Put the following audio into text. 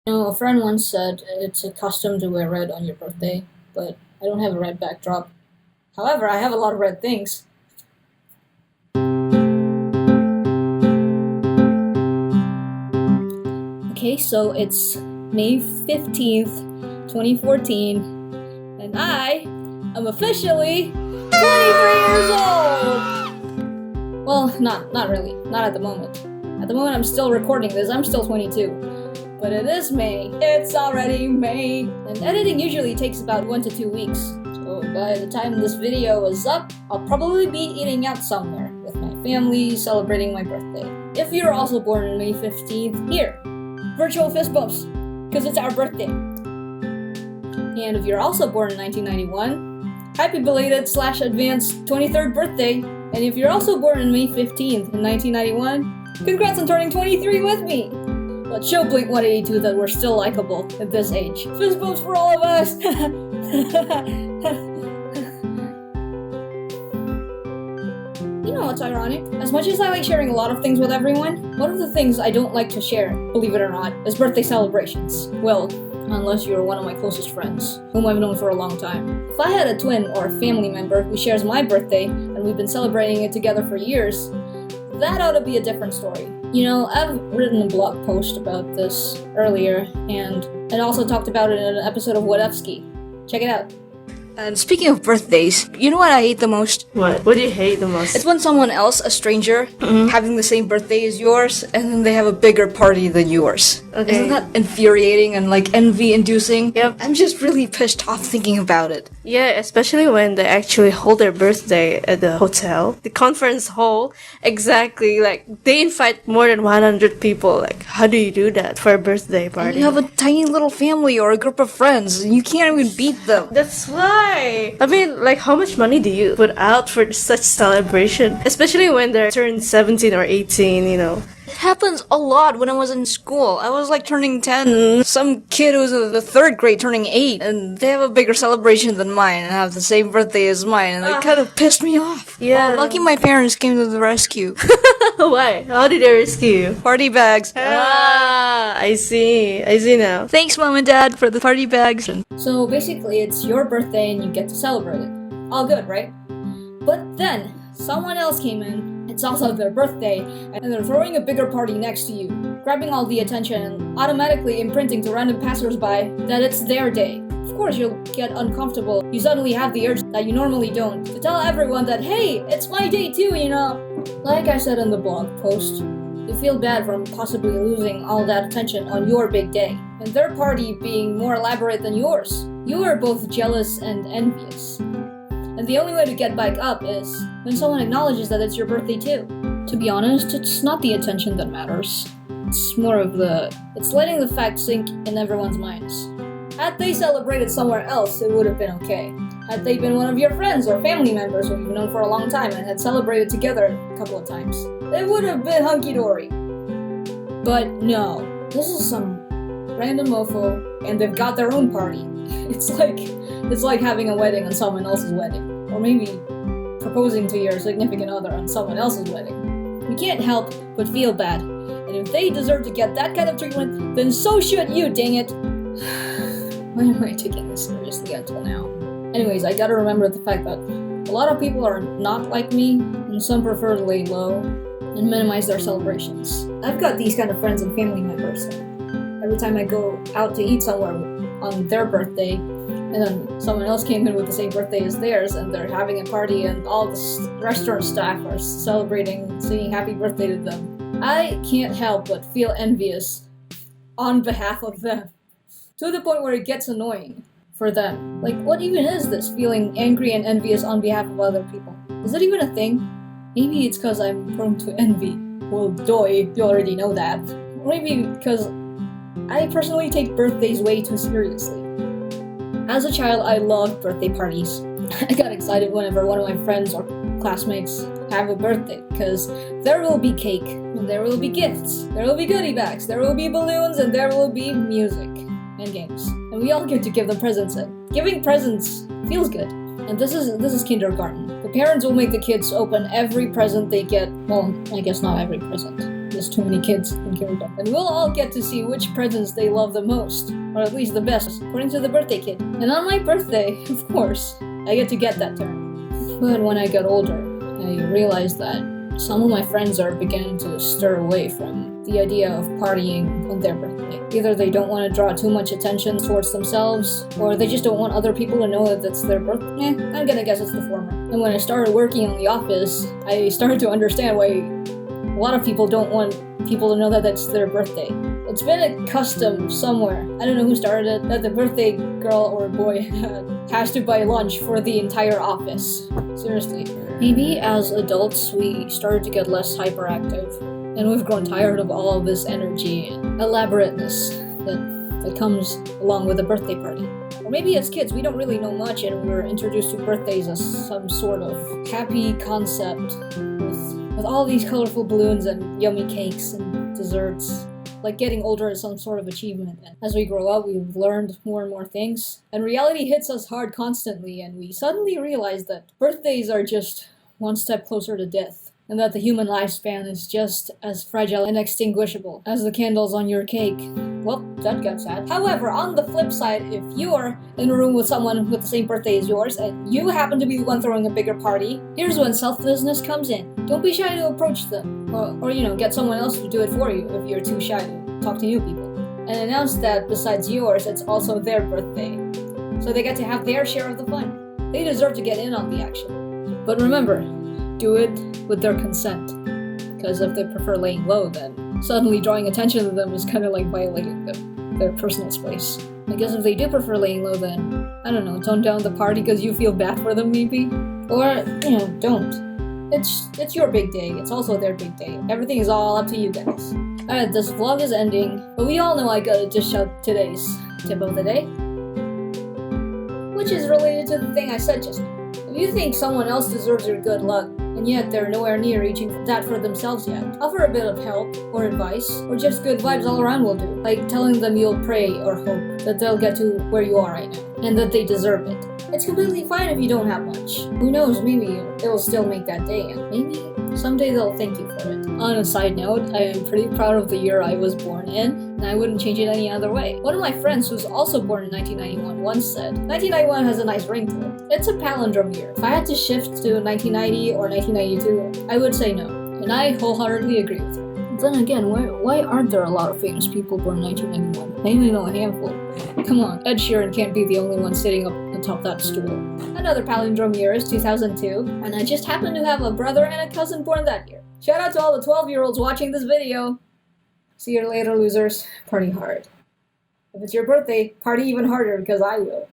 A friend once said it's a custom to wear red on your birthday, but I don't have a red backdrop. However, I have a lot of red things. Okay, so it's May 15th, 2014, and I am officially 23 years old! Well, not really. Not at the moment. At the moment, I'm still recording this. I'm still 22. But it is May. It's already May. And editing usually takes about 1 to 2 weeks. So by the time this video is up, I'll probably be eating out somewhere with my family celebrating my birthday. If you're also born on May 15th, here, virtual fist bumps, because it's our birthday. And if you're also born in 1991, happy belated / advanced 23rd birthday. And if you're also born on May 15th in 1991, congrats on turning 23 with me. Let's show Blink 182 that we're still likable at this age. Fist bumps for all of us! You know what's ironic? As much as I like sharing a lot of things with everyone, one of the things I don't like to share, believe it or not, is birthday celebrations. Well, unless you're one of my closest friends, whom I've known for a long time. If I had a twin or a family member who shares my birthday, and we've been celebrating it together for years, that ought to be a different story. You know, I've written a blog post about this earlier, and I also talked about it in an episode of What Up Ski. Check it out. And speaking of birthdays, you know what I hate the most? What? What do you hate the most? It's when someone else, a stranger, having the same birthday as yours, and then they have a bigger party than yours. Okay. Isn't that infuriating and like envy-inducing? Yep. I'm just really pissed off thinking about it. Yeah, especially when they actually hold their birthday at the hotel, the conference hall. Exactly, like they invite more than 100 people. Like, how do you do that for a birthday And party? you have a tiny little family or a group of friends, and you can't even beat them. That's why. I mean, like, how much money do you put out for such celebration? Especially when they're turned 17 or 18, you know. It happens a lot when I was in school. I was like turning 10, and some kid who's in the 3rd grade turning 8, and they have a bigger celebration than mine and have the same birthday as mine, and it kind of pissed me off. Yeah. Well, lucky my parents came to the rescue. Why? How did they rescue you? Party bags. I see. I see now. Thanks, Mom and Dad, for the party bags. So basically, it's your birthday and you get to celebrate it. All good, right? But then, someone else came in. It's also their birthday, and they're throwing a bigger party next to you, grabbing all the attention and automatically imprinting to random passersby that it's their day. Of course, you'll get uncomfortable. You suddenly have the urge that you normally don't to tell everyone that, hey, it's my day too, you know? Like I said in the blog post, you feel bad from possibly losing all that attention on your big day, and their party being more elaborate than yours. You are both jealous and envious. And the only way to get back up is when someone acknowledges that it's your birthday too. To be honest, it's not the attention that matters. It's more of it's letting the fact sink in everyone's minds. Had they celebrated somewhere else, it would have been okay. Had they been one of your friends or family members who you've known for a long time and had celebrated together a couple of times, it would have been hunky-dory. But no, this is some random mofo, and they've got their own party. It's like having a wedding on someone else's wedding, or maybe proposing to your significant other on someone else's wedding. You can't help but feel bad, and if they deserve to get that kind of treatment, then so should you, dang it. Why am I taking this seriously until now? Anyways, I gotta remember the fact that a lot of people are not like me, and some prefer to lay low and minimize their celebrations. I've got these kind of friends and family members, and every time I go out to eat somewhere on their birthday, and then someone else came in with the same birthday as theirs, and they're having a party, and all the restaurant staff are celebrating, singing happy birthday to them, I can't help but feel envious on behalf of them, to the point where it gets annoying for them. Like, what even is this, feeling angry and envious on behalf of other people? Is it even a thing? Maybe it's because I'm prone to envy. Well, doy, you already know that. Or maybe because I personally take birthdays way too seriously. As a child, I loved birthday parties. I got excited whenever one of my friends or classmates have a birthday, because there will be cake, and there will be gifts, there will be goodie bags, there will be balloons, and there will be music and games. And we all get to give them presents, and giving presents feels good. And this is kindergarten. The parents will make the kids open every present they get. Well, I guess not every present. Just too many kids in kindergarten. And we'll all get to see which presents they love the most, or at least the best, according to the birthday kid. And on my birthday, of course, I get to get that turn. But when I got older, I realized that some of my friends are beginning to stir away from the idea of partying on their birthday. Either they don't want to draw too much attention towards themselves, or they just don't want other people to know that it's their birthday. I'm gonna guess it's the former. And when I started working in the office, I started to understand why a lot of people don't want people to know that that's their birthday. It's been a custom somewhere, I don't know who started it, that the birthday girl or boy has to buy lunch for the entire office. Seriously. Maybe as adults we started to get less hyperactive, and we've grown tired of all of this energy and elaborateness that comes along with a birthday party. Or maybe as kids we don't really know much and we're introduced to birthdays as some sort of happy concept with all these colorful balloons and yummy cakes and desserts. Like getting older is some sort of achievement. And as we grow up, we've learned more and more things. And reality hits us hard constantly, and we suddenly realize that birthdays are just one step closer to death. And that the human lifespan is just as fragile and extinguishable as the candles on your cake. Well, that got sad. However, on the flip side, if you're in a room with someone with the same birthday as yours, and you happen to be the one throwing a bigger party, here's when selflessness comes in. Don't be shy to approach them, or get someone else to do it for you if you're too shy to talk to new people. And announce that besides yours, it's also their birthday. So they get to have their share of the fun. They deserve to get in on the action. But remember, do it with their consent. Because if they prefer laying low, then suddenly drawing attention to them is kind of like violating their personal space. I guess if they do prefer laying low, then, I don't know, tone down the party because you feel bad for them maybe? Or, don't. It's your big day, it's also their big day. Everything is all up to you guys. Alright, this vlog is ending, but we all know I gotta dish out today's tip of the day, which is related to the thing I said just now. If you think someone else deserves your good luck, and yet they're nowhere near reaching that for themselves yet, offer a bit of help, or advice, or just good vibes all around will do. Like telling them you'll pray or hope that they'll get to where you are right now, and that they deserve it. It's completely fine if you don't have much. Who knows, maybe it'll still make that day, and maybe someday they'll thank you for it. On a side note, I am pretty proud of the year I was born in, and I wouldn't change it any other way. One of my friends who's also born in 1991 once said, 1991 has a nice ring to it. It's a palindrome year. If I had to shift to 1990 or 1992, I would say no, and I wholeheartedly agree with her. Then again, why aren't there a lot of famous people born in 1991? I only know a handful. Come on, Ed Sheeran can't be the only one sitting up atop that stool. Another palindrome year is 2002, and I just happen to have a brother and a cousin born that year. Shout out to all the 12-year-olds watching this video. See you later, losers. Party hard. If it's your birthday, party even harder because I will.